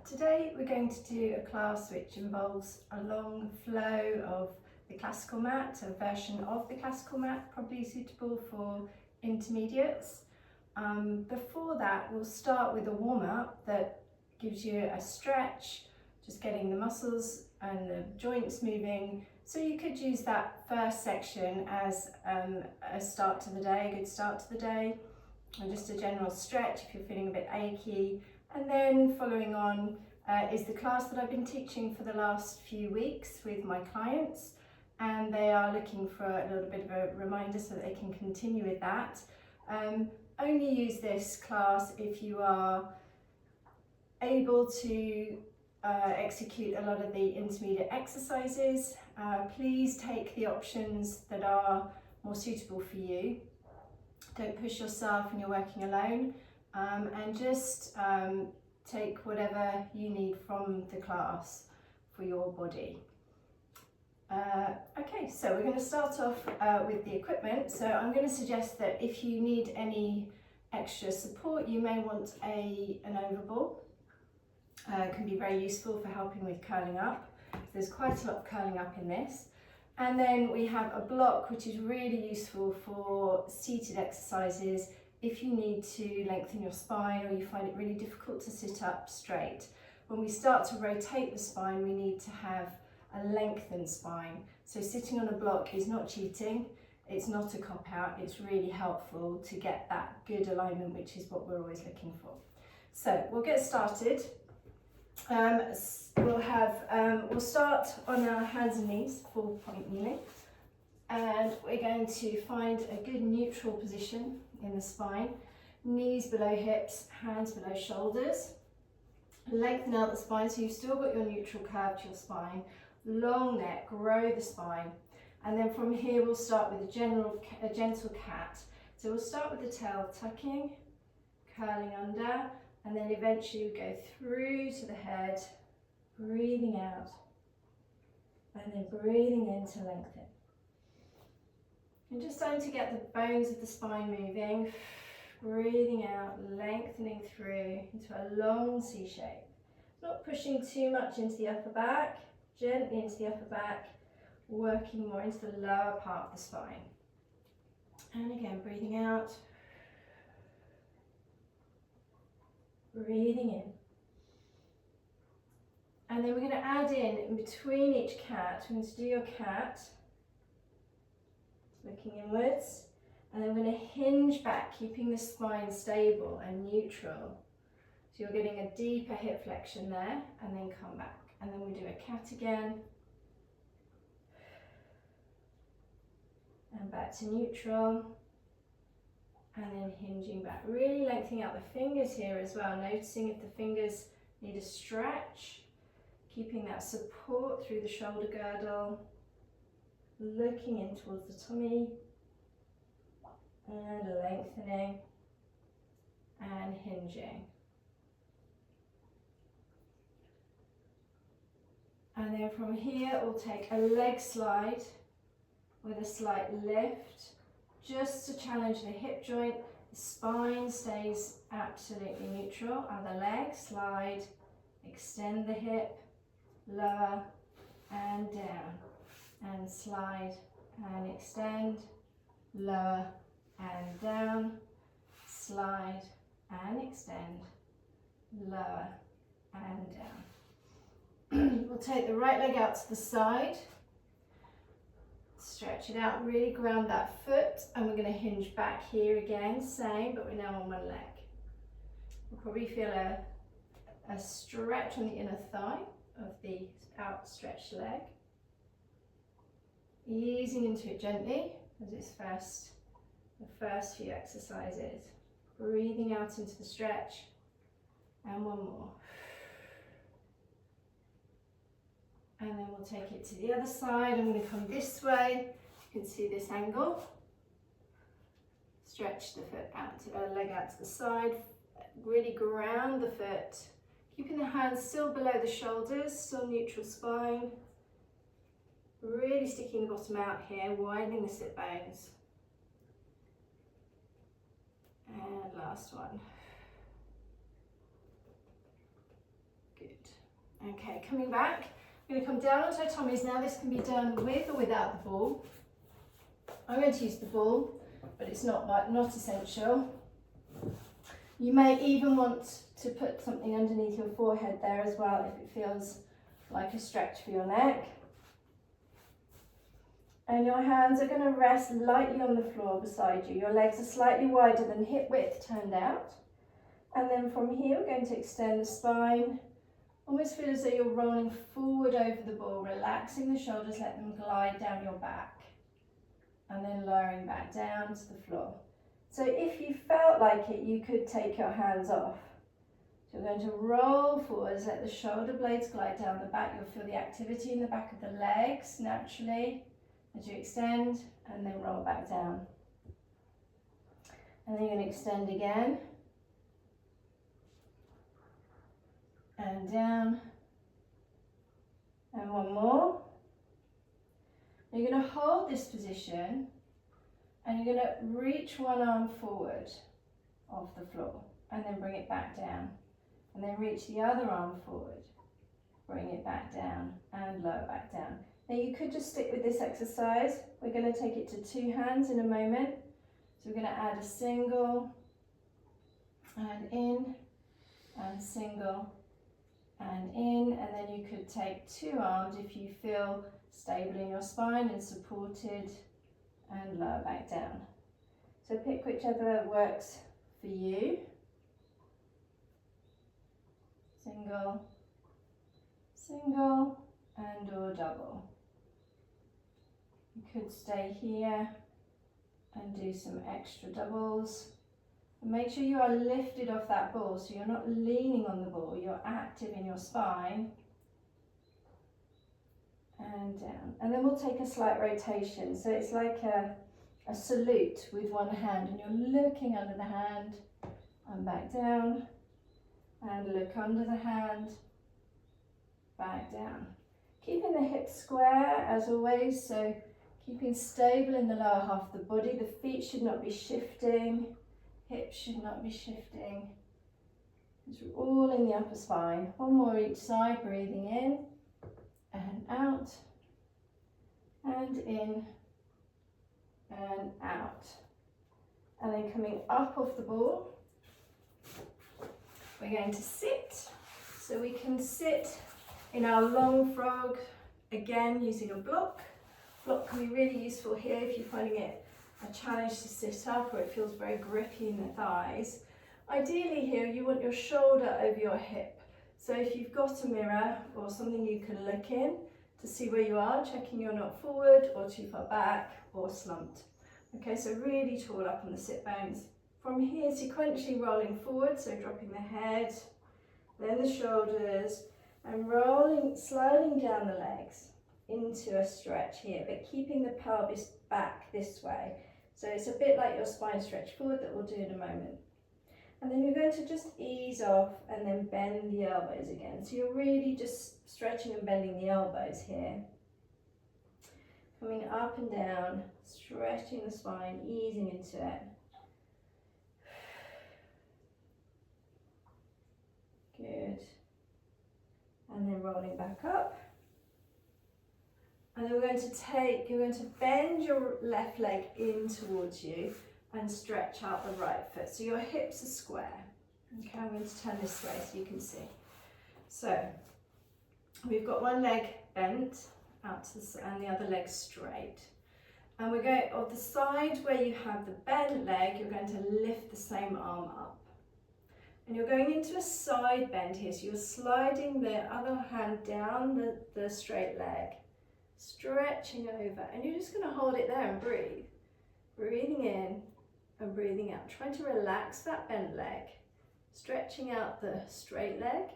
Today we're going to do a class which involves a long flow of the classical mat, a version of the classical mat probably suitable for intermediates. Before that we'll start with a warm-up that gives you a stretch, just getting the muscles and the joints moving. So you could use that first section as a start to the day, a good start to the day, or just a general stretch if you're feeling a bit achy. And then following on is the class that I've been teaching for the last few weeks with my clients, and they are looking for a little bit of a reminder so that they can continue with that. Only use this class if you are able to execute a lot of the intermediate exercises. Please take the options that are more suitable for you. Don't push yourself when you're working alone. And just take whatever you need from the class for your body. Okay, so we're going to start off with the equipment. So I'm going to suggest that if you need any extra support, you may want an overball. It can be very useful for helping with curling up. There's quite a lot of curling up in this. And then we have a block which is really useful for seated exercises if you need to lengthen your spine or you find it really difficult to sit up straight. When we start to rotate the spine, we need to have a lengthened spine. So sitting on a block is not cheating, it's not a cop-out, it's really helpful to get that good alignment, which is what we're always looking for. So we'll get started. We'll start on our hands and knees, 4-point kneeling. And we're going to find a good neutral position in the spine. Knees below hips, hands below shoulders. Lengthen out the spine so you've still got your neutral curve to your spine. Long neck, grow the spine. And then from here we'll start with a gentle cat. So we'll start with the tail tucking, curling under, and then eventually we go through to the head, breathing out, and then breathing in to lengthen. And just starting to get the bones of the spine moving, breathing out, lengthening through into a long C shape. Not pushing too much into the upper back, gently into the upper back, working more into the lower part of the spine. And again, breathing out, breathing in. And then we're going to add in between each cat, we're going to do your cat, looking inwards, and then we're going to hinge back, keeping the spine stable and neutral. So you're getting a deeper hip flexion there, and then come back. And then we do a cat again. And back to neutral. And then hinging back. Really lengthening out the fingers here as well, noticing if the fingers need a stretch. Keeping that support through the shoulder girdle. Looking in towards the tummy, and lengthening and hinging. And then from here we'll take a leg slide with a slight lift, just to challenge the hip joint. The spine stays absolutely neutral. Other leg, slide, extend the hip, lower and down. And slide and extend, lower and down, slide and extend, lower and down. We'll take the right leg out to the side, stretch it out, really ground that foot, and we're going to hinge back here again, same, but we're now on one leg. We'll probably feel a stretch on the inner thigh of the outstretched leg. Easing into it gently as it's the first few exercises. Breathing out into the stretch, and one more. And then we'll take it to the other side. I'm going to come this way. You can see this angle. Stretch the foot out, leg out to the side. Really ground the foot. Keeping the hands still below the shoulders, still neutral spine. Really sticking the bottom out here, widening the sit bones. And last one. Good. Okay, coming back. I'm going to come down onto our tummies. Now this can be done with or without the ball. I'm going to use the ball, but it's not essential. You may even want to put something underneath your forehead there as well if it feels like a stretch for your neck. And your hands are going to rest lightly on the floor beside you. Your legs are slightly wider than hip width turned out. And then from here we're going to extend the spine. Almost feel as though you're rolling forward over the ball, relaxing the shoulders, let them glide down your back. And then lowering back down to the floor. So if you felt like it, you could take your hands off. So we're going to roll forwards, let the shoulder blades glide down the back. You'll feel the activity in the back of the legs naturally as you extend, and then roll back down. And then you're going to extend again. And down. And one more. You're going to hold this position and you're going to reach one arm forward off the floor and then bring it back down. And then reach the other arm forward, bring it back down and lower back down. Now you could just stick with this exercise. We're going to take it to two hands in a moment. So we're going to add a single and in and single and in, and then you could take two arms if you feel stable in your spine and supported, and lower back down. So pick whichever works for you. Single, single, and or double. You could stay here and do some extra doubles. And make sure you are lifted off that ball, so you're not leaning on the ball, you're active in your spine. And down. And then we'll take a slight rotation. So it's like a salute with one hand, and you're looking under the hand and back down, and look under the hand, back down. Keeping the hips square as always, so keeping stable in the lower half of the body. The feet should not be shifting, hips should not be shifting. It's all in the upper spine. One more each side, breathing in and out, and in and out. And then coming up off the ball, we're going to sit. So we can sit in our long frog, again using a block. Block can be really useful here if you're finding it a challenge to sit up or it feels very grippy in the thighs. Ideally here you want your shoulder over your hip. So if you've got a mirror or something you can look in to see where you are, checking you're not forward or too far back or slumped. Okay, so really tall up on the sit bones. From here, sequentially rolling forward, so dropping the head, then the shoulders, and rolling, sliding down the legs into a stretch here, but keeping the pelvis back this way. So it's a bit like your spine stretch forward that we'll do in a moment. And then you're going to just ease off and then bend the elbows again. So you're really just stretching and bending the elbows here. Coming up and down, stretching the spine, easing into it. Good. And then rolling back up. And then you're going to bend your left leg in towards you and stretch out the right foot. So your hips are square. Okay, I'm going to turn this way so you can see. So we've got one leg bent out to the, and the other leg straight. And we're going, on the side where you have the bent leg, you're going to lift the same arm up. And you're going into a side bend here, so you're sliding the other hand down the straight leg, stretching over, and you're just going to hold it there and breathe. Breathing in and breathing out, trying to relax that bent leg, stretching out the straight leg,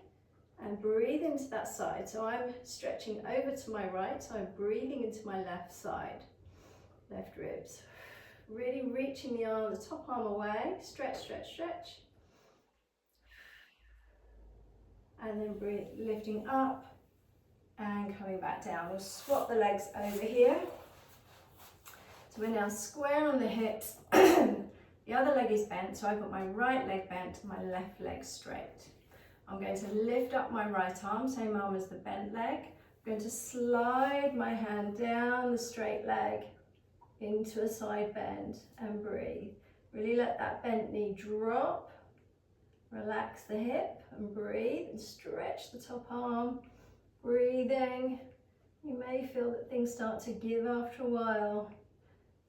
and breathe into that side. So I'm stretching over to my right, so I'm breathing into my left side, left ribs. Really reaching the arm, the top arm away, stretch, stretch, stretch. And then breathe, lifting up and coming back down. We'll swap the legs over here. So we're now square on the hips. The other leg is bent, so I've got my right leg bent, my left leg straight. I'm going to lift up my right arm, same arm as the bent leg. I'm going to slide my hand down the straight leg into a side bend and breathe. Really let that bent knee drop. Relax the hip and breathe and stretch the top arm. Breathing. You may feel that things start to give after a while.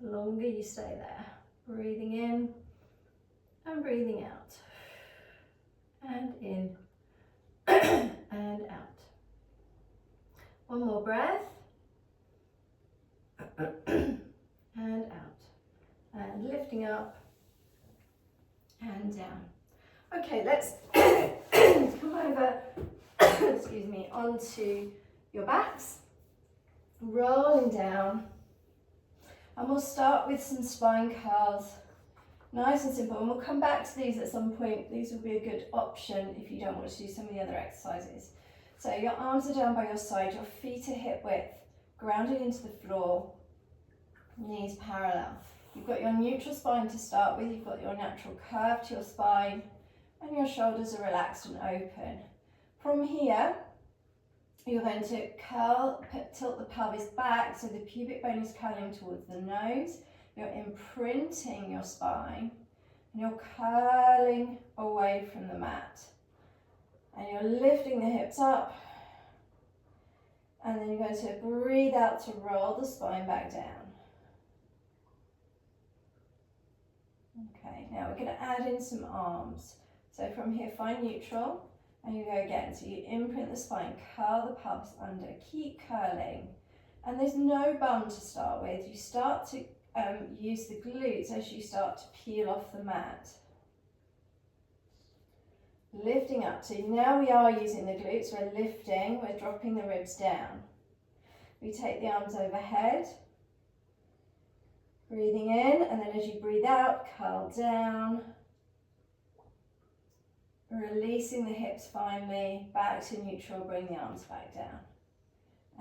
The longer you stay there. Breathing in and breathing out. And in and out. One more breath. And out. And lifting up and down. Okay, let's come over, excuse me, onto your backs. Rolling down. And we'll start with some spine curls. Nice and simple, and we'll come back to these at some point. These will be a good option if you don't want to do some of the other exercises. So your arms are down by your side, your feet are hip width, grounded into the floor, knees parallel. You've got your neutral spine to start with, you've got your natural curve to your spine, and your shoulders are relaxed and open. From here, you're going to tilt the pelvis back so the pubic bone is curling towards the nose. You're imprinting your spine and you're curling away from the mat. And you're lifting the hips up. And then you're going to breathe out to roll the spine back down. Okay, now we're going to add in some arms. So from here, find neutral. And you go again. So you imprint the spine, curl the pelvis under, keep curling. And there's no bum to start with. You start to use the glutes as you start to peel off the mat. Lifting up. So now we are using the glutes. We're lifting, we're dropping the ribs down. We take the arms overhead. Breathing in, and then as you breathe out, curl down. Releasing the hips finally, back to neutral, bring the arms back down.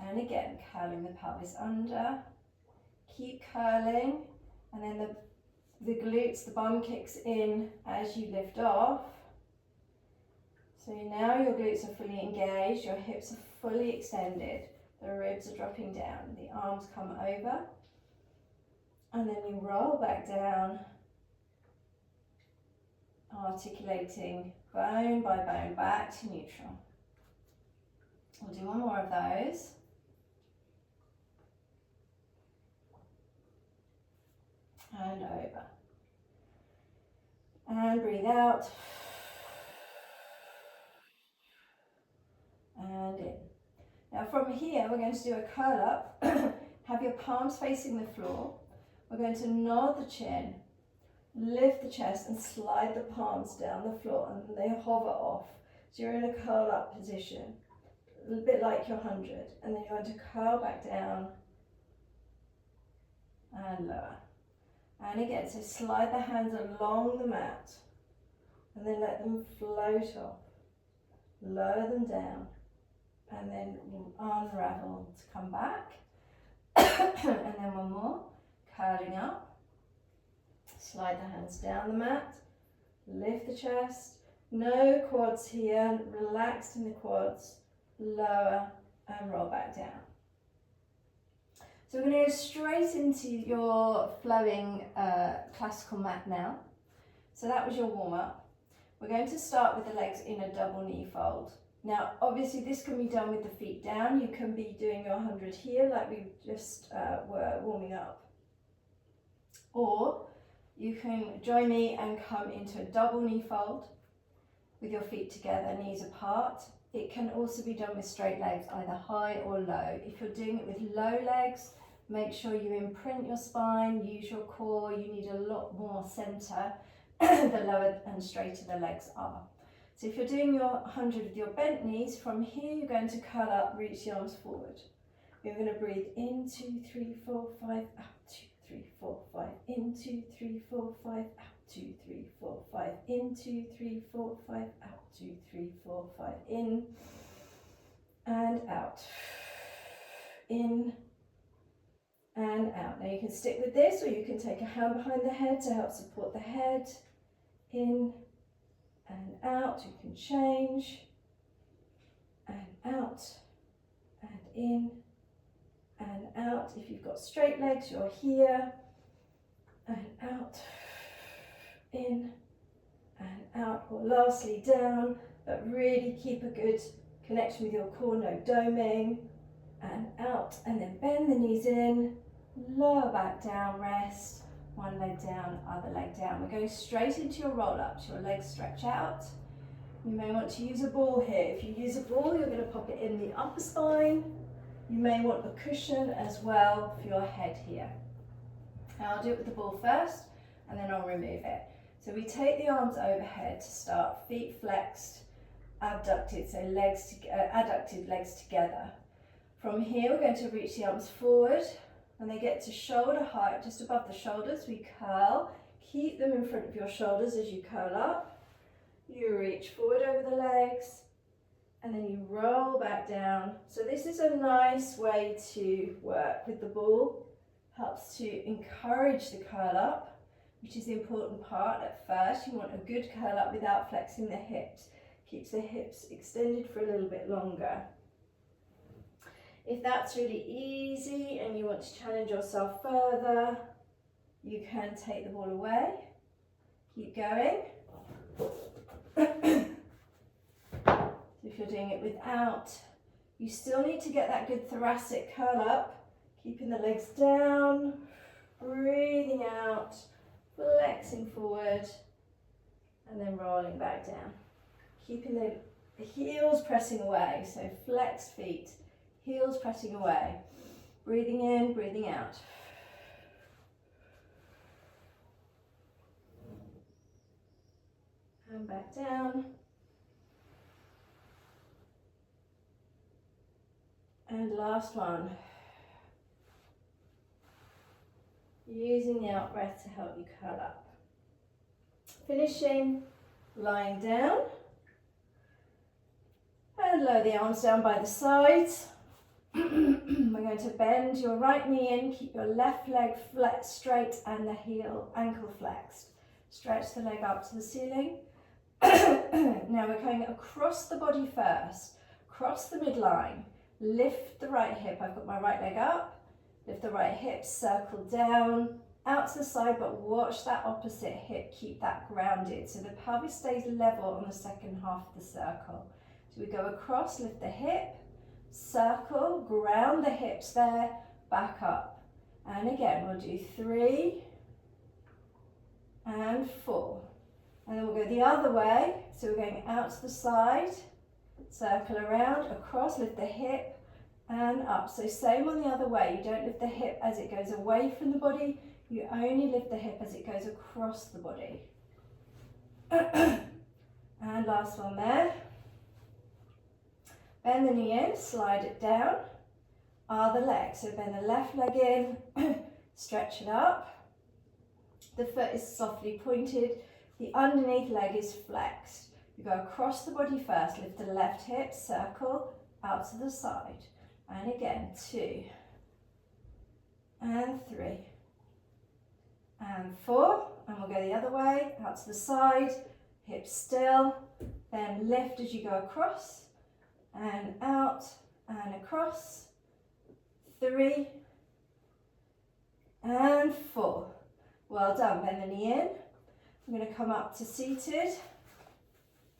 And again, curling the pelvis under. Keep curling, and then the glutes, the bum kicks in as you lift off. So now your glutes are fully engaged, your hips are fully extended, the ribs are dropping down, the arms come over, and then you roll back down, articulating bone by bone back to neutral. We'll do one more of those. And over. And breathe out. And in. Now from here, we're going to do a curl up. Have your palms facing the floor. We're going to nod the chin, lift the chest and slide the palms down the floor and they hover off. So you're in a curl up position, a little bit like your 100. And then you're going to curl back down and lower. And again, so slide the hands along the mat and then let them float off. Lower them down and then unravel to come back. And then one more, curling up. Slide the hands down the mat, lift the chest, no quads here, relaxed in the quads, lower and roll back down. So we're going to go straight into your flowing classical mat now. So that was your warm-up. We're going to start with the legs in a double knee fold. Now obviously this can be done with the feet down. You can be doing your 100 here like we just were warming up. Or you can join me and come into a double knee fold with your feet together, knees apart. It can also be done with straight legs, either high or low. If you're doing it with low legs, make sure you imprint your spine, use your core. You need a lot more center the lower and straighter the legs are. So if you're doing your 100 with your bent knees, from here you're going to curl up, reach the arms forward. You're going to breathe in, 2, 3, 4, 5, out, 2, 3, 4, 5, in, 2, 3, 4, 5, out, 2, 3, 4, 5, in, 2, 3, 4, 5, out, 2, 3, 4, 5, in, and out, in, and out. Now you can stick with this, or you can take a hand behind the head to help support the head, in and out. You can change, in and out. If you've got straight legs, you're here and out, in and out, or lastly down, but really keep a good connection with your core, no doming, and out, and then bend the knees in, lower back down, rest, one leg down, other leg down. We're going straight into your roll-ups, your legs stretch out. You may want to use a ball here. If you use a ball, you're going to pop it in the upper spine. You may want a cushion as well for your head here. Now I'll do it with the ball first, and then I'll remove it. So we take the arms overhead to start, feet flexed, abducted, so adducted legs together. From here we're going to reach the arms forward, and they get to shoulder height, just above the shoulders. We curl, keep them in front of your shoulders as you curl up. You reach forward over the legs, and then you roll back down. So this is a nice way to work with the ball. Helps to encourage the curl up, which is the important part at first. You want a good curl up without flexing the hips. Keeps the hips extended for a little bit longer. If that's really easy and you want to challenge yourself further, you can take the ball away. Keep going. If you're doing it without, you still need to get that good thoracic curl up, keeping the legs down, breathing out, flexing forward, and then rolling back down. Keeping the heels pressing away, so flexed feet, heels pressing away. Breathing in, breathing out. And back down. And last one. Using the out breath to help you curl up. Finishing, lying down. And lower the arms down by the sides. We're going to bend your right knee in, keep your left leg flexed straight and the ankle flexed. Stretch the leg up to the ceiling. Now we're going across the body first. Cross the midline. Lift the right hip. I've got my right leg up. Lift the right hip, circle down, out to the side, but watch that opposite hip. Keep that grounded so the pelvis stays level on the second half of the circle. So we go across, lift the hip, circle, ground the hips there, back up. And again, we'll do 3 and 4. And then we'll go the other way. So we're going out to the side, circle around, across, lift the hip, and up. So same on the other way. You don't lift the hip as it goes away from the body. You only lift the hip as it goes across the body. And last one there. Bend the knee in, slide it down. Other leg. So bend the left leg in, stretch it up. The foot is softly pointed. The underneath leg is flexed. You go across the body first. Lift the left hip, circle, out to the side. And again, 2 and 3 and 4, and we'll go the other way, out to the side, hips still, then lift as you go across, and out, and across, 3 and 4. Well done, bend the knee in. I'm going to come up to seated,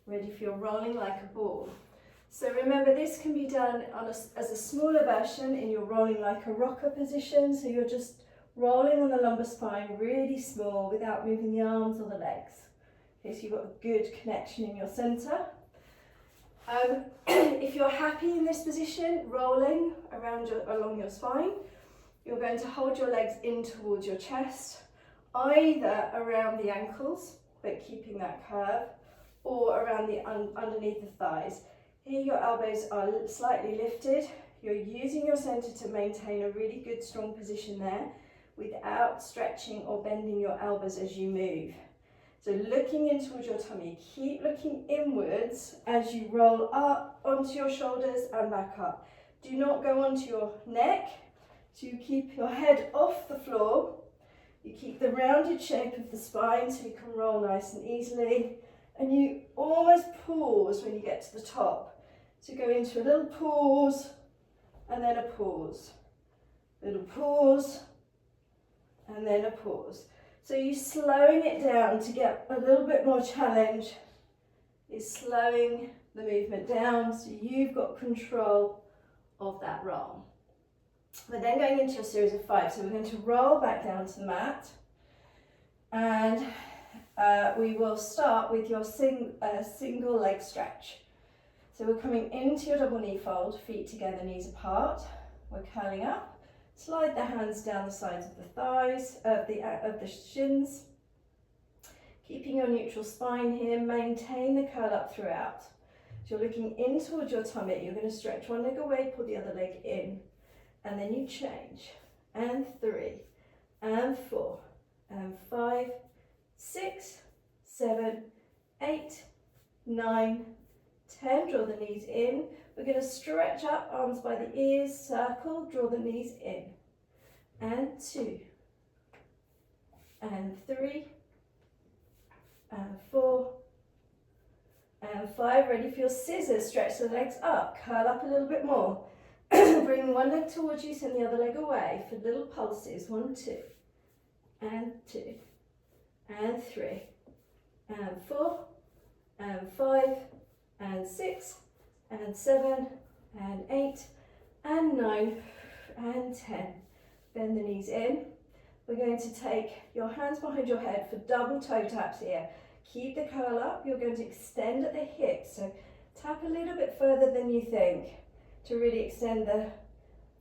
ready for your rolling like a ball. So remember, this can be done as a smaller version in your rolling like a rocker position. So you're just rolling on the lumbar spine really small without moving the arms or the legs. Okay, so you've got a good connection in your center. If you're happy in this position, rolling along your spine, you're going to hold your legs in towards your chest, either around the ankles, but keeping that curve, or around the underneath the thighs. Here your elbows are slightly lifted. You're using your center to maintain a really good strong position there without stretching or bending your elbows as you move. So looking in towards your tummy, keep looking inwards as you roll up onto your shoulders and back up. Do not go onto your neck, so you keep your head off the floor. You keep the rounded shape of the spine so you can roll nice and easily. And you almost pause when you get to the top. So go into a little pause and then a pause. Little pause, and then a pause. So you're slowing it down to get a little bit more challenge. You're slowing the movement down so you've got control of that roll. We're then going into a series of 5. So we're going to roll back down to the mat, and we will start with your single leg stretch. So we're coming into your double knee fold, feet together, knees apart. We're curling up. Slide the hands down the sides of the thighs, of the shins. Keeping your neutral spine here, maintain the curl up throughout. So you're looking in towards your tummy. You're going to stretch one leg away, pull the other leg in, and then you change. And 3, and 4, and 5, 6, 7, 8, 9, 10. Draw the knees in. We're going to stretch up, arms by the ears, circle, draw the knees in. And 2, and 3, and 4, and 5. Ready for your scissors. Stretch the legs up, curl up a little bit more. Bring one leg towards you, send the other leg away for little pulses. 1, 2, and 2, and 3, and 4, and 5, and 6, and 7, and 8, and 9, and 10. Bend the knees in. We're going to take your hands behind your head for double toe taps here. Keep the curl up. You're going to extend at the hips. So tap a little bit further than you think to really extend the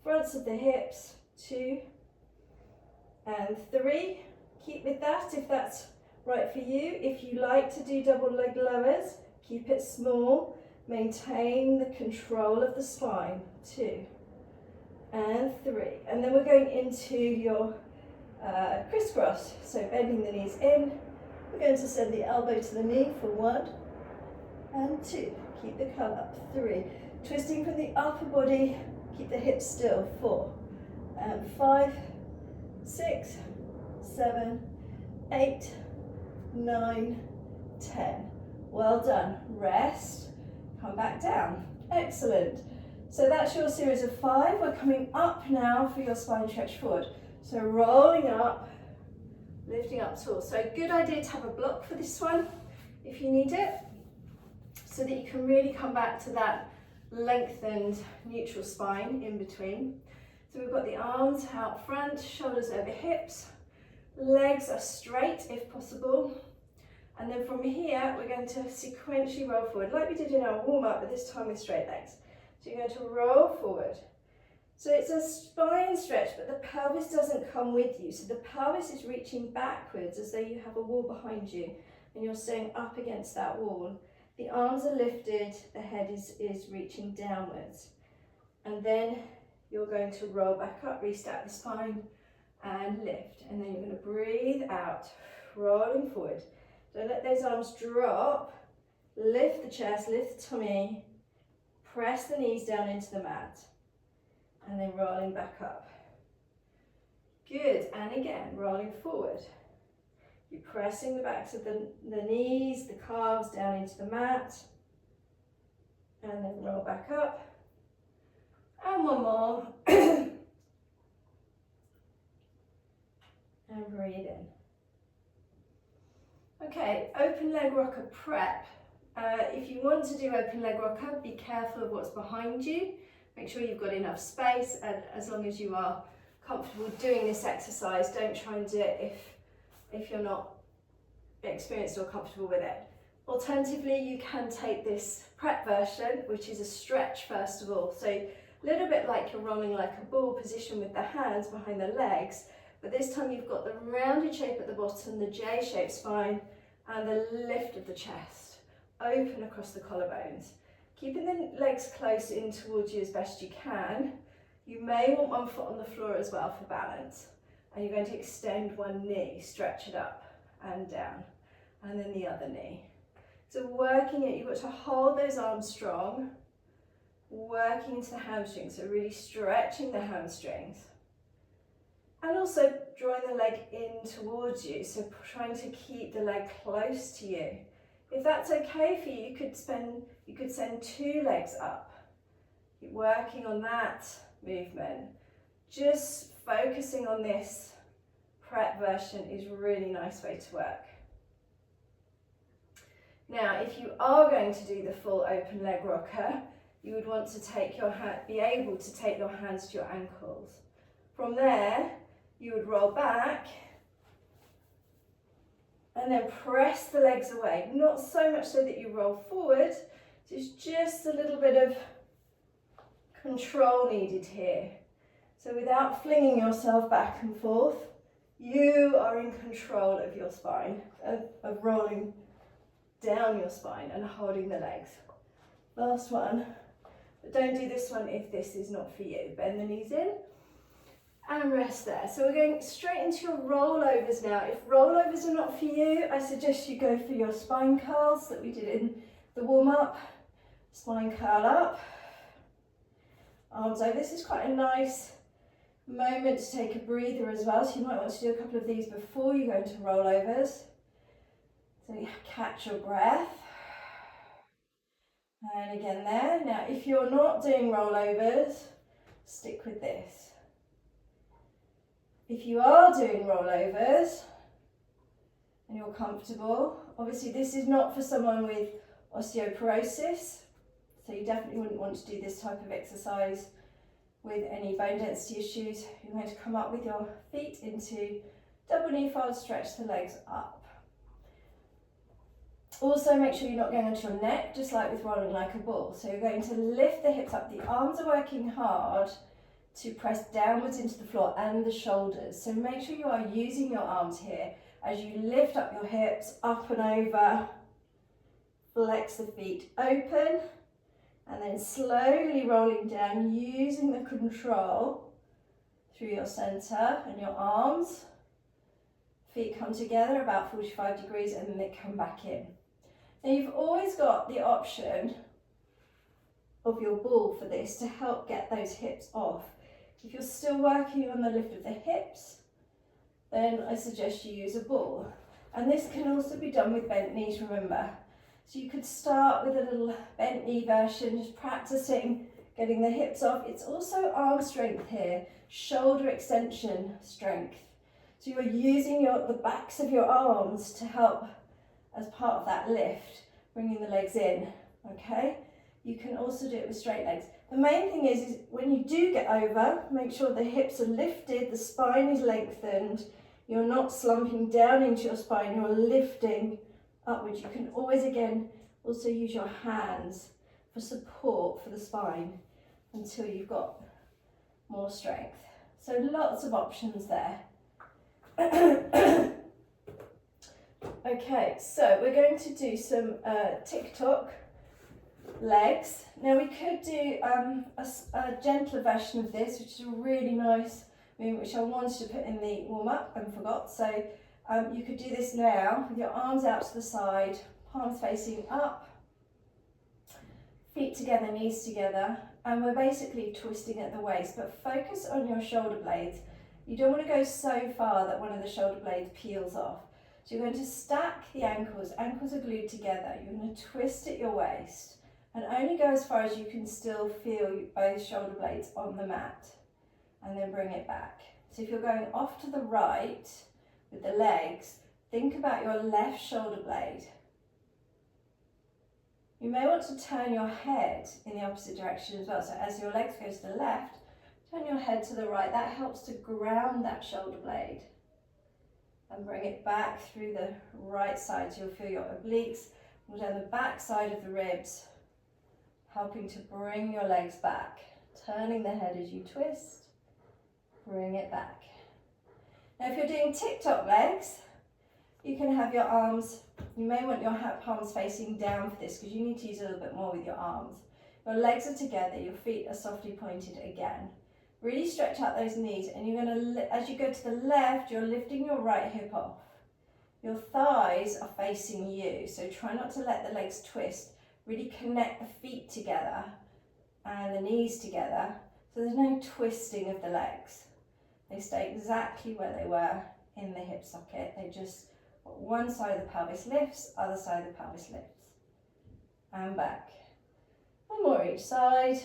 fronts of the hips. 2, and 3. Keep with that if that's right for you. If you like to do double leg lowers, keep it small. Maintain the control of the spine. 2, and 3. And then we're going into your crisscross. So bending the knees in. We're going to send the elbow to the knee for 1 and 2. Keep the curl up. 3. Twisting from the upper body. Keep the hips still. 4 and 5, 6, 7, 8, 9, 10. Well done. Rest. Come back down. Excellent. So that's your series of 5. We're coming up now for your spine stretch forward. So rolling up, lifting up tall. So good idea to have a block for this one if you need it, so that you can really come back to that lengthened neutral spine in between. So we've got the arms out front, shoulders over hips, legs are straight if possible. And then from here, we're going to sequentially roll forward, like we did in our warm-up, but this time with straight legs. So you're going to roll forward. So it's a spine stretch, but the pelvis doesn't come with you. So the pelvis is reaching backwards as though you have a wall behind you and you're staying up against that wall. The arms are lifted, the head is reaching downwards. And then you're going to roll back up, restack the spine and lift. And then you're going to breathe out, rolling forward. Don't let those arms drop. Lift the chest, lift the tummy, press the knees down into the mat. And then rolling back up. Good, and again, rolling forward. You're pressing the backs of the knees, the calves down into the mat. And then roll back up. And one more. And breathe in. Okay, open leg rocker prep. If you want to do open leg rocker, be careful of what's behind you. Make sure you've got enough space, and as long as you are comfortable doing this exercise, don't try and do it if you're not experienced or comfortable with it. Alternatively, you can take this prep version, which is a stretch first of all. So a little bit like you're rolling like a ball position with the hands behind the legs, but this time you've got the rounded shape at the bottom, the J-shaped spine, and the lift of the chest, open across the collarbones. Keeping the legs close in towards you as best you can. You may want one foot on the floor as well for balance. And you're going to extend one knee, stretch it up and down. And then the other knee. So working it, you've got to hold those arms strong. Working into the hamstrings, so really stretching the hamstrings. And also drawing the leg in towards you, so trying to keep the leg close to you. If that's okay for you, you could send 2 legs up Keep working on that movement. Just focusing on this prep version is a really nice way to work. Now, if you are going to do the full open leg rocker, you would want to be able to take your hands to your ankles. From there, you would roll back and then press the legs away. Not so much so that you roll forward, there's just a little bit of control needed here. So without flinging yourself back and forth, you are in control of your spine, of rolling down your spine and holding the legs. Last one, but don't do this one if this is not for you. Bend the knees in and rest there. So we're going straight into your rollovers now. If rollovers are not for you, I suggest you go for your spine curls that we did in the warm-up. Spine curl up, arms over. This is quite a nice moment to take a breather as well, so you might want to do a couple of these before you go into rollovers. So you catch your breath. And again there. Now if you're not doing rollovers, stick with this. If you are doing rollovers and you're comfortable, obviously this is not for someone with osteoporosis, so you definitely wouldn't want to do this type of exercise with any bone density issues. You're going to come up with your feet into double knee fold, stretch the legs up. Also make sure you're not going onto your neck, just like with rolling like a ball. So you're going to lift the hips up. The arms are working hard to press downwards into the floor and the shoulders. So make sure you are using your arms here as you lift up your hips, up and over. Flex the feet open. And then slowly rolling down, using the control through your center and your arms. Feet come together about 45 degrees and then they come back in. Now you've always got the option of your ball for this to help get those hips off. If you're still working on the lift of the hips, then I suggest you use a ball. And this can also be done with bent knees, remember. So you could start with a little bent knee version, just practicing getting the hips off. It's also arm strength here, shoulder extension strength. So you're using the backs of your arms to help as part of that lift, bringing the legs in, okay? You can also do it with straight legs. The main thing is when you do get over, make sure the hips are lifted, the spine is lengthened, you're not slumping down into your spine, you're lifting upwards. You can always, again, also use your hands for support for the spine until you've got more strength. So lots of options there. Okay, so we're going to do some TikTok legs. Now we could do a gentler version of this, which is a really nice movement, which I wanted to put in the warm-up and forgot. So you could do this now with your arms out to the side, palms facing up, feet together, knees together, and we're basically twisting at the waist, but focus on your shoulder blades. You don't want to go so far that one of the shoulder blades peels off. So you're going to stack the ankles. Ankles are glued together. You're going to twist at your waist and only go as far as you can still feel both shoulder blades on the mat, and then bring it back. So if you're going off to the right with the legs, think about your left shoulder blade. You may want to turn your head in the opposite direction as well. So as your legs go to the left, turn your head to the right. That helps to ground that shoulder blade. And bring it back through the right side. So you'll feel your obliques go down the back side of the ribs, helping to bring your legs back. Turning the head as you twist, bring it back. Now if you're doing TikTok legs, you can have your arms, you may want your palms facing down for this because you need to use a little bit more with your arms. Your legs are together, your feet are softly pointed again. Really stretch out those knees, and you're going to, as you go to the left, you're lifting your right hip off. Your thighs are facing you, so try not to let the legs twist. Really connect the feet together and the knees together, so there's no twisting of the legs. They stay exactly where they were in the hip socket. They just, one side of the pelvis lifts, other side of the pelvis lifts. And back. One more each side.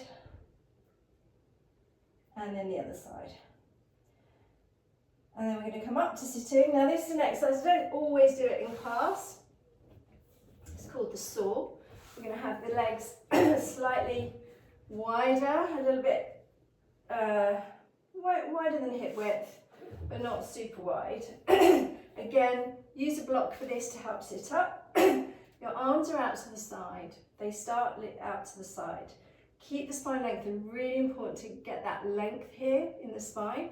and then the other side. And then we're going to come up to sitting. Now this is an exercise, I don't always do it in class. It's called the saw. We're going to have the legs slightly wider, a little bit wider than hip width, but not super wide. Again, use a block for this to help sit up. Your arms are out to the side. They start out to the side. Keep the spine lengthened. Really important to get that length here in the spine.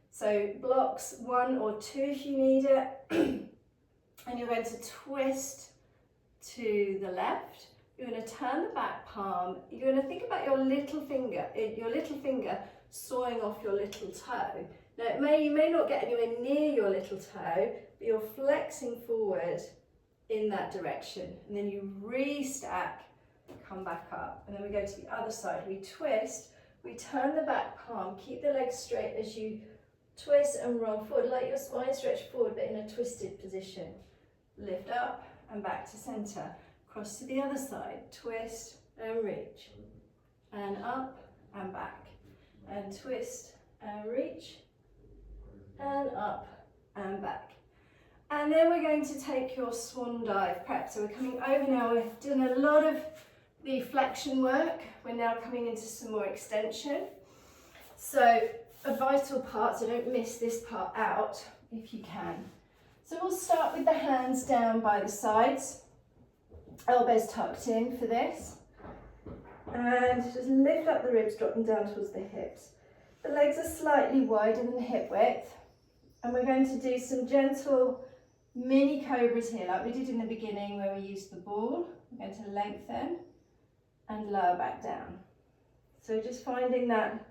So blocks 1 or 2 if you need it. And you're going to twist to the left. You're going to turn the back palm. You're going to think about your little finger sawing off your little toe. Now you may not get anywhere near your little toe, but you're flexing forward in that direction. And then you restack, come back up. And then we go to the other side. We twist, we turn the back palm, keep the legs straight as you twist and roll forward, like your spine stretched forward, but in a twisted position. Lift up and back to center. Cross to the other side, twist and reach. And up and back. And twist and reach. And up and back. And then we're going to take your swan dive prep. So we're coming over now. We've done a lot of the flexion work. We're now coming into some more extension. So a vital part, so don't miss this part out if you can. So we'll start with the hands down by the sides. Elbows tucked in for this. And just lift up the ribs, drop them down towards the hips. The legs are slightly wider than hip width. And we're going to do some gentle mini cobras here, like we did in the beginning where we used the ball. We're going to lengthen and lower back down. So just finding that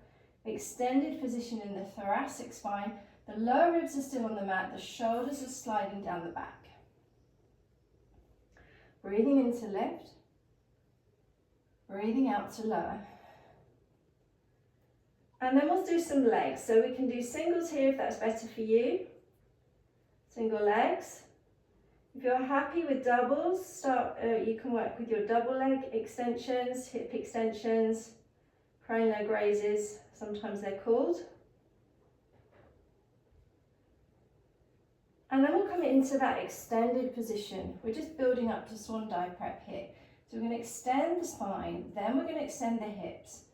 extended position in the thoracic spine. The lower ribs are still on the mat, the shoulders are sliding down the back. Breathing in to lift, breathing out to lower. And then we'll do some legs. So we can do singles here if that's better for you. Single legs. If you're happy with doubles, you can work with your double leg extensions, hip extensions, prone leg raises, sometimes they're called. And then we'll come into that extended position. We're just building up to swan dive prep here. So we're going to extend the spine, then we're going to extend the hips.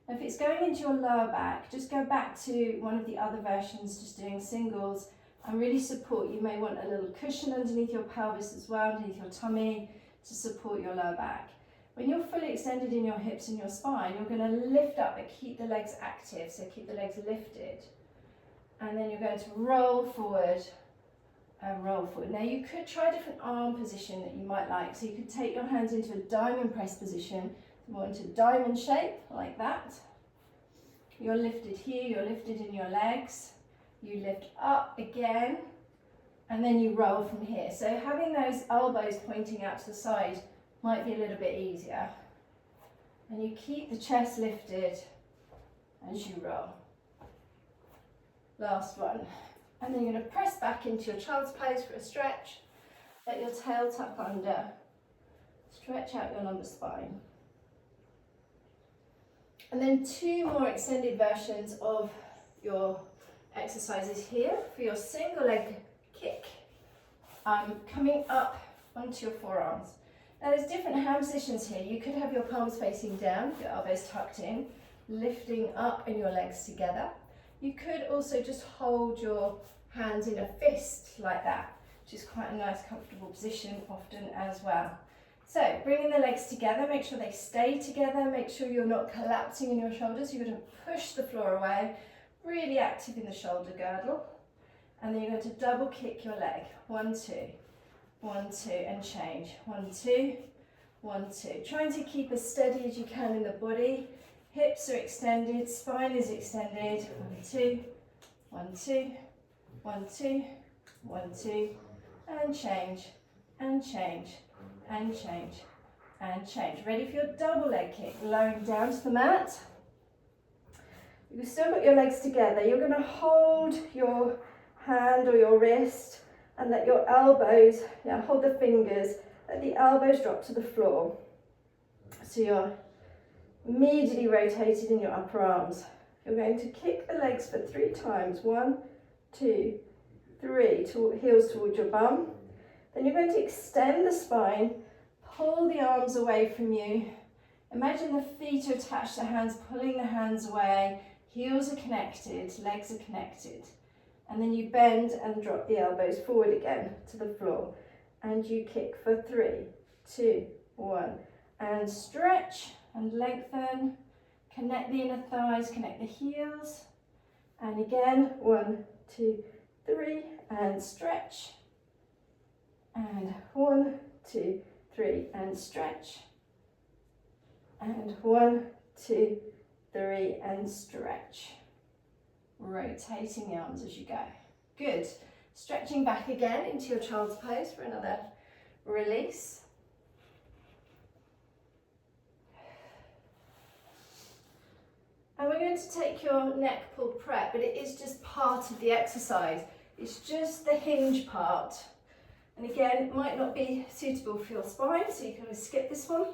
If it's going into your lower back, just go back to one of the other versions, just doing singles, and really support. You may want a little cushion underneath your pelvis as well, underneath your tummy, to support your lower back. When you're fully extended in your hips and your spine, you're going to lift up but keep the legs active, so keep the legs lifted. And then you're going to roll forward and roll forward. Now you could try a different arm position that you might like. So you could take your hands into a diamond press position, more into diamond shape, like that. You're lifted here, you're lifted in your legs. You lift up again, and then you roll from here. So having those elbows pointing out to the side might be a little bit easier. And you keep the chest lifted as you roll. Last one. And then you're going to press back into your child's pose for a stretch. Let your tail tuck under. Stretch out your lumbar spine. And then 2 more extended versions of your exercises here for your single leg kick. Coming up onto your forearms. Now there's different hand positions here. You could have your palms facing down, your elbows tucked in, lifting up and your legs together. You could also just hold your hands in a fist like that, which is quite a nice comfortable position often as well. So bringing the legs together, make sure they stay together, make sure you're not collapsing in your shoulders. You're going to push the floor away, really active in the shoulder girdle. And then you're going to double kick your leg. 1, 2, 1, 2, and change. 1, 2, 1, 2. Trying to keep as steady as you can in the body. Hips are extended, spine is extended. 1, 2, 1, 2, 1, 2, 1, 2, and change, and change, and change, and change. Ready for your double leg kick, lowering down to the mat. You've still got your legs together. You're going to hold your hand or your wrist and let your elbows, hold the fingers, let the elbows drop to the floor. So you're immediately rotated in your upper arms. You're going to kick the legs for 3 times. 1, 2, 3, heels towards your bum. Then you're going to extend the spine, pull the arms away from you. Imagine the feet are attached to the hands, pulling the hands away. Heels are connected, legs are connected. And then you bend and drop the elbows forward again to the floor. And you kick for 3, 2, 1. And stretch and lengthen. Connect the inner thighs, connect the heels. And again, 1, 2, 3, and stretch. And 1, 2, 3, and stretch. And 1, 2, 3, and stretch. Rotating the arms as you go. Good. Stretching back again into your child's pose for another release. And we're going to take your neck pull prep, but it is just part of the exercise. It's just the hinge part. And again, it might not be suitable for your spine, so you can always skip this one.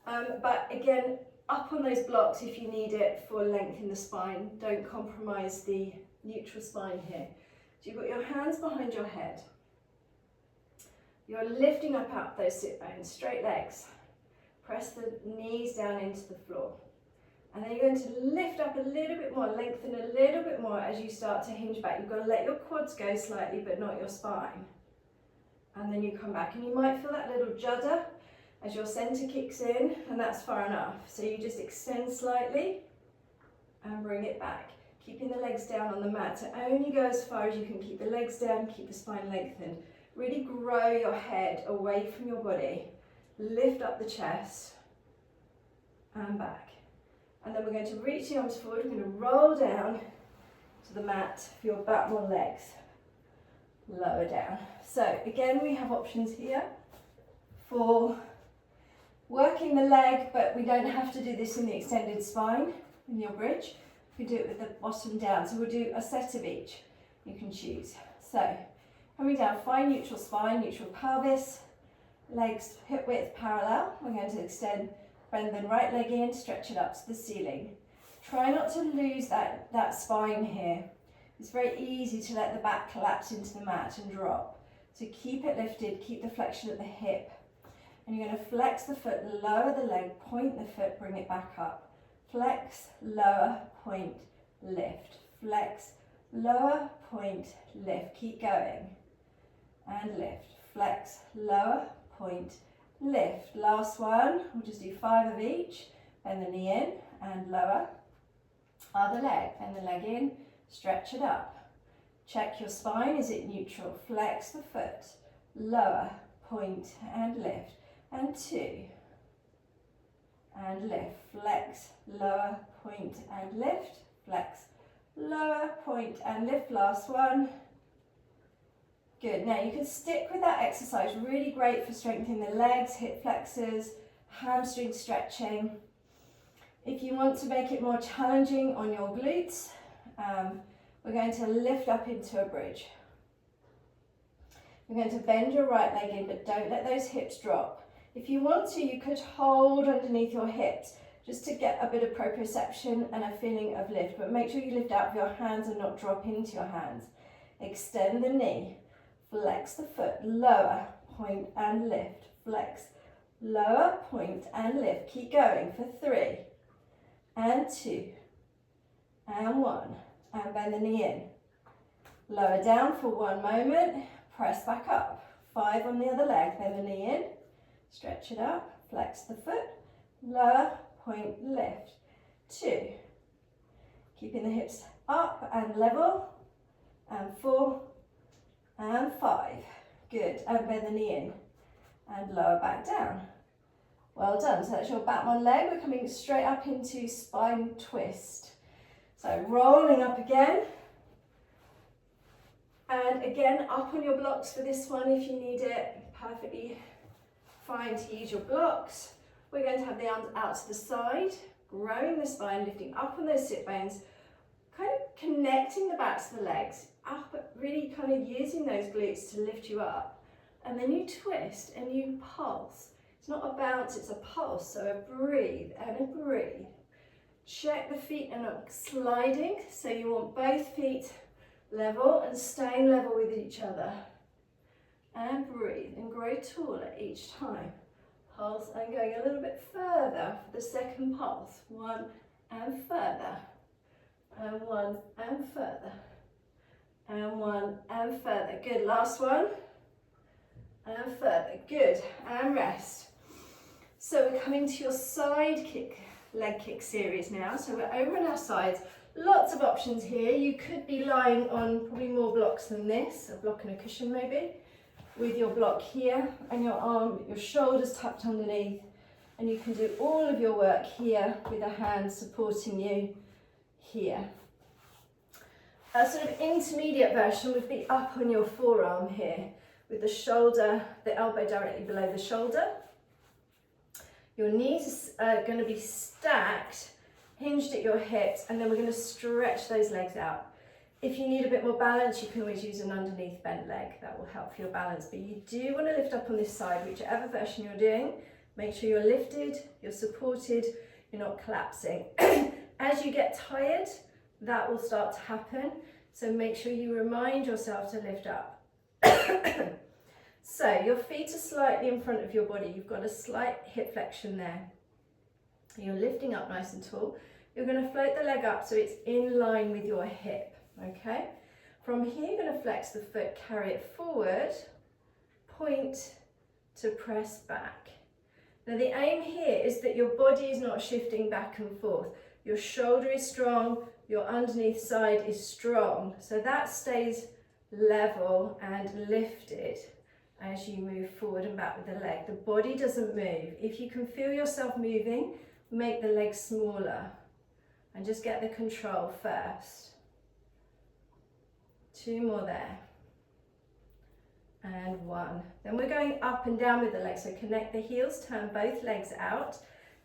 But again, up on those blocks if you need it for length in the spine. Don't compromise the neutral spine here. So you've got your hands behind your head. You're lifting up out those sit bones, straight legs. Press the knees down into the floor. And then you're going to lift up a little bit more, lengthen a little bit more as you start to hinge back. You've got to let your quads go slightly, but not your spine. And then you come back, and you might feel that little judder as your center kicks in, and that's far enough. So you just extend slightly and bring it back, keeping the legs down on the mat. So only go as far as you can. Keep the legs down, keep the spine lengthened. Really grow your head away from your body. Lift up the chest and back. And then we're going to reach the arms forward. We're going to roll down to the mat for your back more legs. Lower down. So again, we have options here for working the leg, but we don't have to do this in the extended spine in your bridge. We do it with the bottom down. So we'll do a set of each. You can choose. So coming down, find neutral spine, neutral pelvis, legs hip width parallel. We're going to extend. Bend the right leg in, stretch it up to the ceiling. Try not to lose that spine here. It's very easy to let the back collapse into the mat and drop. So keep it lifted, keep the flexion at the hip. And you're going to flex the foot, lower the leg, point the foot, bring it back up. Flex, lower, point, lift. Flex, lower, point, lift. Keep going. And lift. Flex, lower, point, lift. Last one, we'll just do 5 of each. Bend the knee in and lower. Other leg, bend the leg in, stretch it up. Check your spine, is it neutral? Flex the foot, lower, point and lift. And 2. And lift. Flex, lower, point and lift. Flex, lower, point and lift. Last one. Good. Now you can stick with that exercise. Really great for strengthening the legs, hip flexors, hamstring stretching. If you want to make it more challenging on your glutes, we're going to lift up into a bridge. You're going to bend your right leg in, but don't let those hips drop. If you want to, you could hold underneath your hips just to get a bit of proprioception and a feeling of lift, but make sure you lift out of your hands and not drop into your hands. Extend the knee. Flex the foot, lower, point and lift. Flex, lower, point and lift. Keep going for 3 and 2 and 1. And bend the knee in. Lower down for 1 moment. Press back up. 5 on the other leg. Bend the knee in. Stretch it up. Flex the foot. Lower, point, lift. 2. Keeping the hips up and level. And 4. And 5. Good. And bend the knee in. And lower back down. Well done. So that's your back one leg. We're coming straight up into spine twist. So rolling up again. And again, up on your blocks for this one if you need it. Perfectly fine to use your blocks. We're going to have the arms out to the side, growing the spine, lifting up on those sit bones, kind of connecting the backs of the legs, up, really kind of using those glutes to lift you up. And then you twist and you pulse. It's not a bounce, it's a pulse. So a breathe and a breathe. Check the feet are not sliding, so you want both feet level and staying level with each other. And breathe and grow taller each time. Pulse and going a little bit further for the second pulse. One and further. And one and further. And one and further. Good, last one. And further, good, and rest. So we're coming to your side kick, leg kick series now. So we're over on our sides. Lots of options here. You could be lying on probably more blocks than this, a block and a cushion maybe, with your block here and your arm, your shoulders tucked underneath. And you can do all of your work here with a hand supporting you here. A sort of intermediate version would be up on your forearm here, with the shoulder, the elbow directly below the shoulder. Your knees are going to be stacked, hinged at your hips, and then we're going to stretch those legs out. If you need a bit more balance, you can always use an underneath bent leg. That will help your balance. But you do want to lift up on this side, whichever version you're doing. Make sure you're lifted, you're supported, you're not collapsing. As you get tired, that will start to happen. So make sure you remind yourself to lift up. So your feet are slightly in front of your body. You've got a slight hip flexion there. You're lifting up nice and tall. You're going to float the leg up so it's in line with your hip, okay? From here, you're going to flex the foot, carry it forward, point to press back. Now the aim here is that your body is not shifting back and forth. Your shoulder is strong, your underneath side is strong. So that stays level and lifted as you move forward and back with the leg. The body doesn't move. If you can feel yourself moving, make the leg smaller and just get the control first. 2 more there. And 1. Then we're going up and down with the legs. So connect the heels, turn both legs out.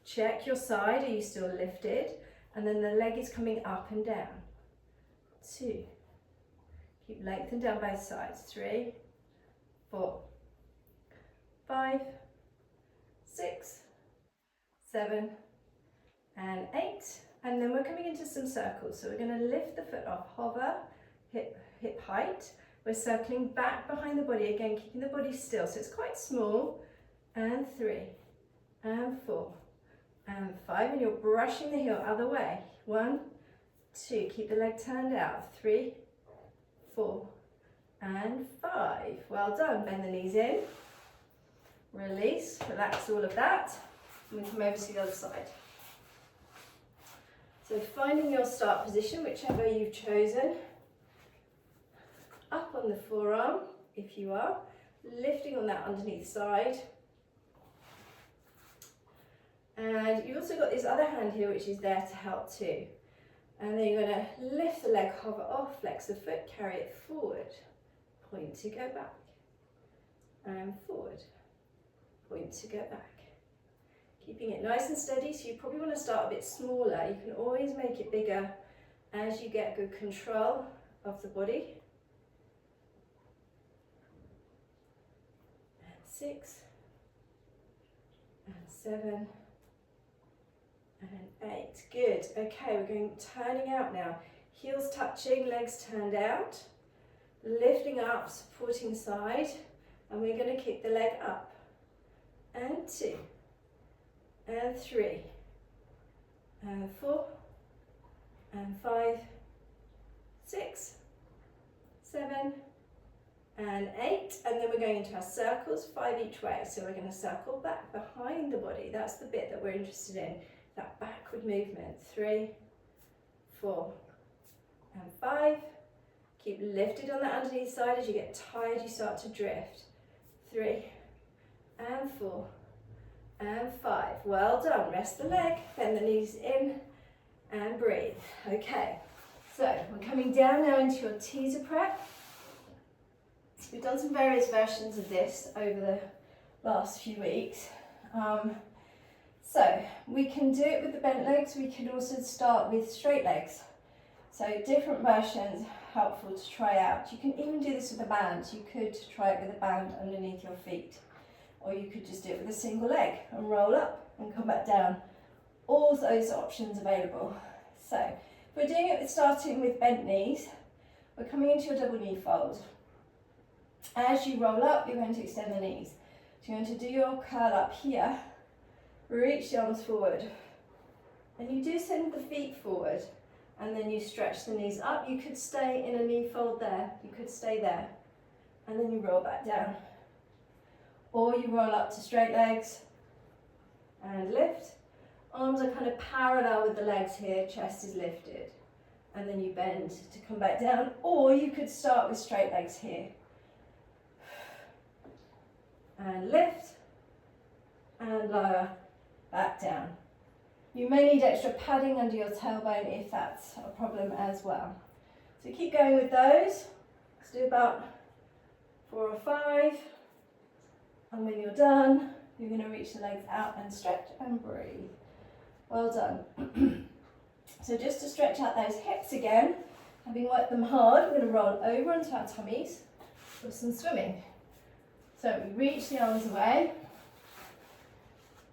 Check your side, are you still lifted? And then the leg is coming up and down. 2. Keep lengthened down both sides. 3, 4, 5, 6, 7, and 8. And then we're coming into some circles. So we're going to lift the foot off, hover, hip height. We're circling back behind the body, again keeping the body still. So it's quite small. And 3, and 4, and 5. And you're brushing the heel other way. 1, 2. Keep the leg turned out. 3, 4, and 5. Well done. Bend the knees in. Release. Relax all of that. And we come over to the other side. So finding your start position, whichever you've chosen. Up on the forearm, if you are. Lifting on that underneath side. And you've also got this other hand here, which is there to help too. And then you're going to lift the leg, hover off, flex the foot, carry it forward. Point to go back. And forward. Point to go back. Keeping it nice and steady, so you probably want to start a bit smaller. You can always make it bigger as you get good control of the body. And 6, and 7, and 8. Good. Okay, we're going turning out now. Heels touching, legs turned out. Lifting up, supporting side. And we're going to kick the leg up. And 2. And 3. And 4. And 5. 6. 7. And 8. And then we're going into our circles, 5 each way. So we're going to circle back behind the body. That's the bit that we're interested in. That backward movement. 3, 4, and 5. Keep lifted on that underneath side. As you get tired, you start to drift. 3, and 4, and 5. Well done. Rest the leg, bend the knees in, and breathe. Okay, so we're coming down now into your teaser prep. We've done some various versions of this over the last few weeks. So we can do it with the bent legs. We can also start with straight legs. So different versions, helpful to try out. You can even do this with a band. You could try it with a band underneath your feet. Or you could just do it with a single leg and roll up and come back down. all those options available. So if we're doing it starting with bent knees, we're coming into your double knee fold. As you roll up, you're going to extend the knees. So you're going to do your curl up here, reach the arms forward, and you do send the feet forward, and then you stretch the knees up. You could stay in a knee fold there, you could stay there, and then you roll back down. Or you roll up to straight legs and lift. Arms are kind of parallel with the legs here, chest is lifted, and then you bend to come back down. Or you could start with straight legs here and lift and lower back down. You may need extra padding under your tailbone if that's a problem as well. So keep going with those. Let's do about 4 or 5. And when you're done, you're going to reach the legs out and stretch and breathe. Well done. So just to stretch out those hips again, having worked them hard, we're going to roll over onto our tummies for some swimming. So we reach the arms away.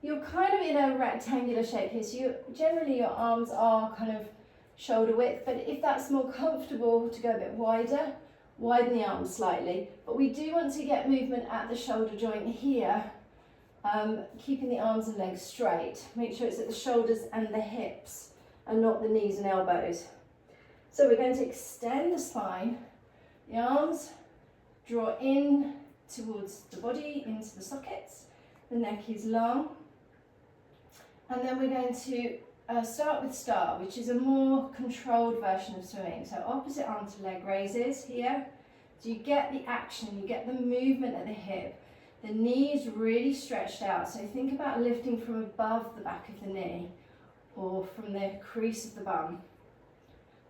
You're kind of in a rectangular shape here, so generally your arms are kind of shoulder width, but if that's more comfortable to go a bit wider, widen the arms slightly. But we do want to get movement at the shoulder joint here, keeping the arms and legs straight. Make sure it's at the shoulders and the hips and not the knees and elbows. So we're going to extend the spine, the arms draw in towards the body, into the sockets, the neck is long. And then we're going to start with star, which is a more controlled version of swimming. So opposite arm to leg raises here. So you get the action, you get the movement at the hip. The knee is really stretched out. So think about lifting from above the back of the knee or from the crease of the bum.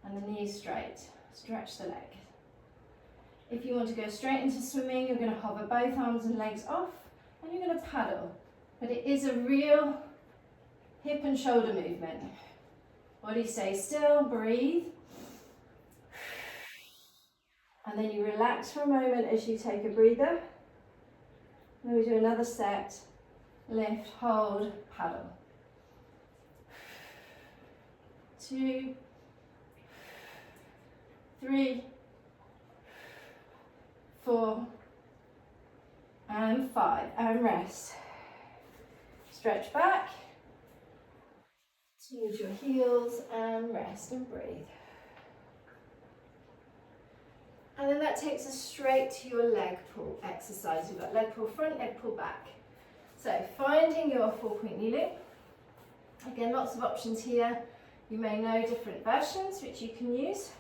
And the knee is straight. Stretch the leg. If you want to go straight into swimming, you're going to hover both arms and legs off and you're going to paddle. But it is a real hip and shoulder movement. Body stays still, breathe. And then you relax for a moment as you take a breather. Then we do another set. Lift, hold, paddle. 2, 3, 4, and 5. And rest. Stretch back. Use your heels and rest and breathe. And then that takes us straight to your leg pull exercise. We've got leg pull front, leg pull back. So finding your 4-point kneeling. Again, lots of options here. You may know different versions which you can use.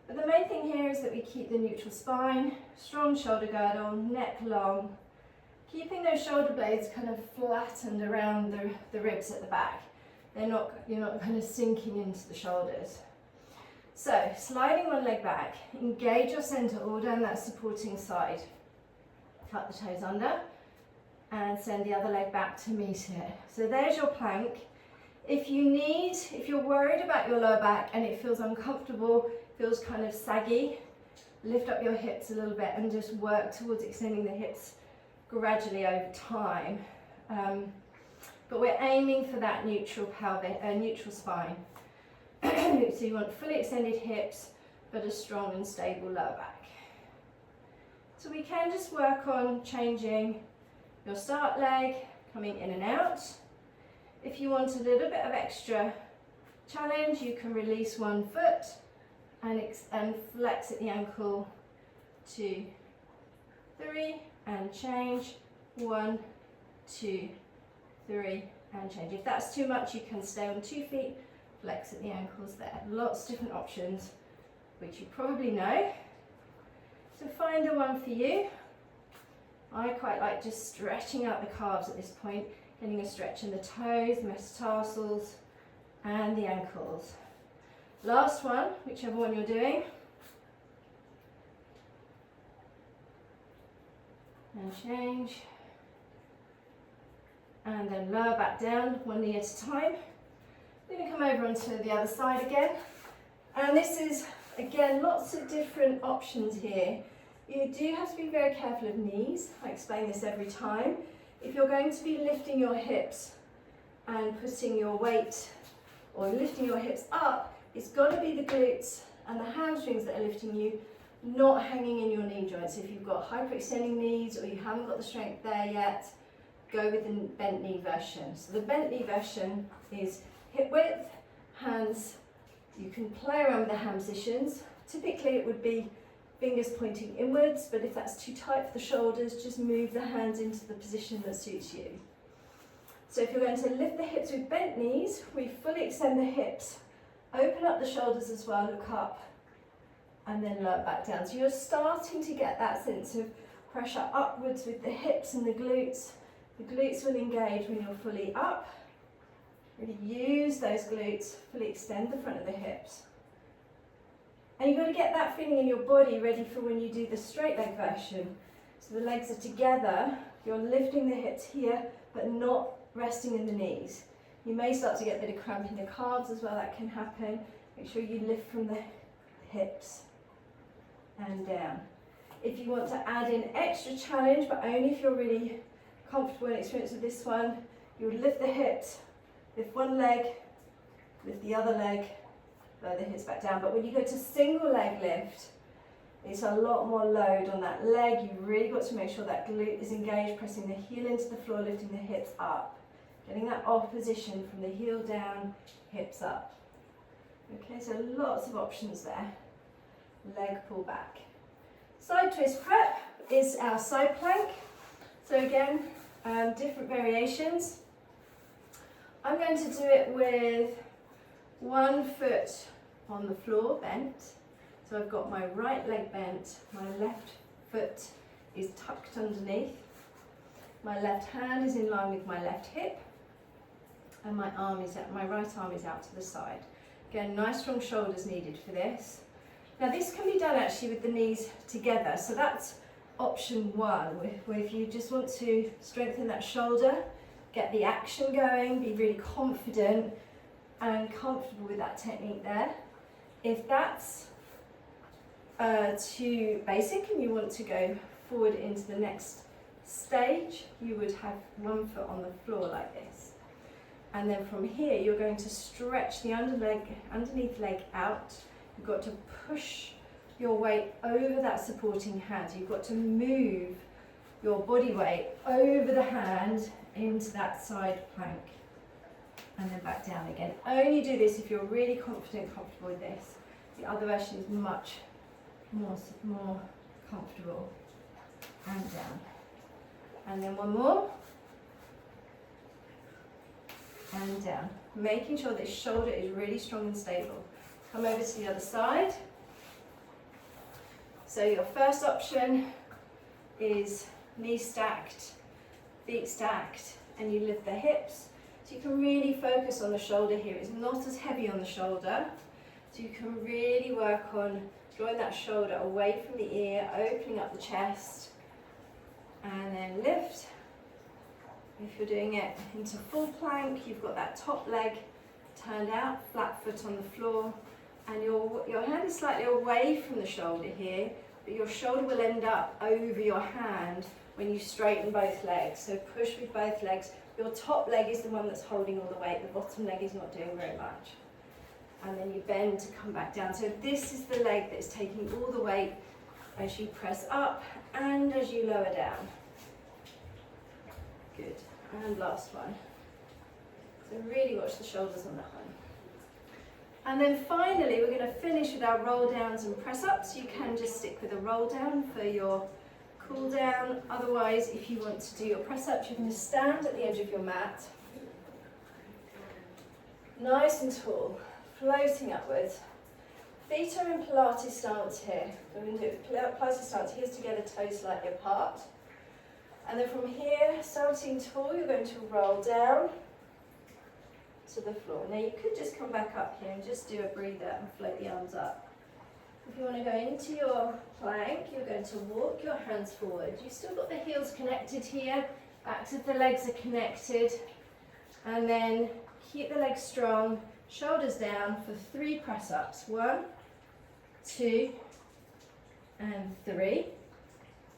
But the main thing here is that we keep the neutral spine, strong shoulder girdle, neck long, keeping those shoulder blades kind of flattened around the ribs at the back. You're not kind of sinking into the shoulders. So, sliding one leg back, engage your centre all down that supporting side. Tuck the toes under and send the other leg back to meet it. So there's your plank. If you're worried about your lower back and it feels uncomfortable, feels kind of saggy, lift up your hips a little bit and just work towards extending the hips gradually over time. But we're aiming for that neutral spine. So you want fully extended hips, but a strong and stable lower back. So we can just work on changing your start leg, coming in and out. If you want a little bit of extra challenge, you can release one foot and flex at the ankle, 2, 3, and change, 1, 2, 3, and change. If that's too much, you can stay on 2 feet, flex at the ankles there. Lots of different options, which you probably know. So find the one for you. I quite like just stretching out the calves at this point, getting a stretch in the toes, metatarsals, and the ankles. Last one, whichever one you're doing. And change. And then lower back down, one knee at a time. We're going to come over onto the other side again. And this is, again, lots of different options here. You do have to be very careful of knees. I explain this every time. If you're going to be lifting your hips and putting your weight or lifting your hips up, it's got to be the glutes and the hamstrings that are lifting you, not hanging in your knee joints. If you've got hyperextending knees or you haven't got the strength there yet, go with the bent knee version. So the bent knee version is hip width, hands, you can play around with the hand positions. Typically it would be fingers pointing inwards, but if that's too tight for the shoulders, just move the hands into the position that suits you. So if you're going to lift the hips with bent knees, we fully extend the hips, open up the shoulders as well, look up, and then lower back down. So you're starting to get that sense of pressure upwards with the hips and the glutes. The glutes will engage when you're fully up. Really use those glutes, fully extend the front of the hips. And you've got to get that feeling in your body ready for when you do the straight leg version. So the legs are together, you're lifting the hips here, but not resting in the knees. You may start to get a bit of cramp in the calves as well, that can happen. Make sure you lift from the hips and down. If you want to add in extra challenge, but only if you're really comfortable and experienced with this one, you would lift the hips, lift one leg, lift the other leg, lower the hips back down. But when you go to single leg lift, it's a lot more load on that leg. You've really got to make sure that glute is engaged, pressing the heel into the floor, lifting the hips up. Getting that opposition from the heel down, hips up. Okay, so lots of options there. Leg pull back. Side twist prep is our side plank. So again, different variations. I'm going to do it with one foot on the floor bent. So I've got my right leg bent, my left foot is tucked underneath, my left hand is in line with my left hip, and my right arm is out to the side. Again, nice strong shoulders needed for this. Now this can be done actually with the knees together, so that's option one, where if you just want to strengthen that shoulder, get the action going, be really confident and comfortable with that technique there. If that's too basic and you want to go forward into the next stage, you would have one foot on the floor like this. And then from here, you're going to stretch the underneath leg out. You've got to push your weight over that supporting hand. You've got to move your body weight over the hand into that side plank. And then back down again. Only do this if you're really confident, comfortable with this. The other version is much more comfortable. And down. And then one more. And down. Making sure this shoulder is really strong and stable. Come over to the other side. So your first option is knees stacked, feet stacked, and you lift the hips. So you can really focus on the shoulder here. It's not as heavy on the shoulder. So you can really work on drawing that shoulder away from the ear, opening up the chest, and then lift. If you're doing it into full plank, you've got that top leg turned out, flat foot on the floor, and your hand is slightly away from the shoulder here, but your shoulder will end up over your hand when you straighten both legs. So push with both legs. Your top leg is the one that's holding all the weight, the bottom leg is not doing very much. And then you bend to come back down. So this is the leg that is taking all the weight as you press up and as you lower down. Good. And last one. So really watch the shoulders on that one. And then finally, we're going to finish with our roll downs and press ups. You can just stick with a roll down for your cool down. Otherwise, if you want to do your press ups, you're going to stand at the edge of your mat. Nice and tall, floating upwards. Feet are in Pilates stance here. We're going to do Pilates stance, heels together, toes slightly apart. And then from here, starting tall, you're going to roll down to the floor. Now you could just come back up here and just do a breather and float the arms up. If you want to go into your plank, you're going to walk your hands forward. You've still got the heels connected here, backs of the legs are connected. And then keep the legs strong, shoulders down for 3 press-ups. 1, 2, and 3.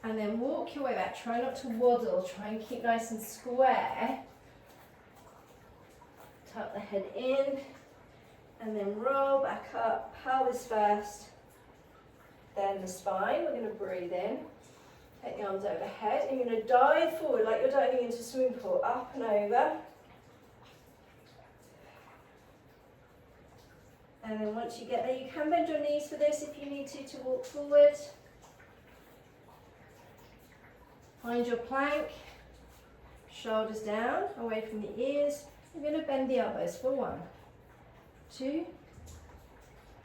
And then walk your way back. Try not to waddle. Try and keep nice and square. tuck the head in, and then roll back up, pelvis first, then the spine. We're going to breathe in, take the arms overhead, and you're going to dive forward like you're diving into a swimming pool, up and over. And then once you get there, you can bend your knees for this if you need to walk forward. Find your plank, shoulders down, away from the ears. You're going to bend the elbows for 1, 2,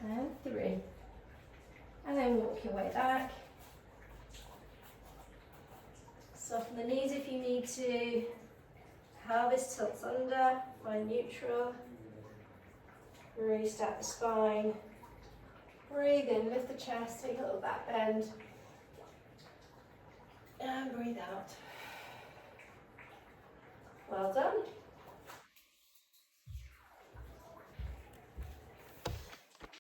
and 3. And then walk your way back. Soften the knees if you need to. Pelvis tilts under, find neutral. Really stack the spine. Breathe in, lift the chest, take a little back bend. And breathe out. Well done.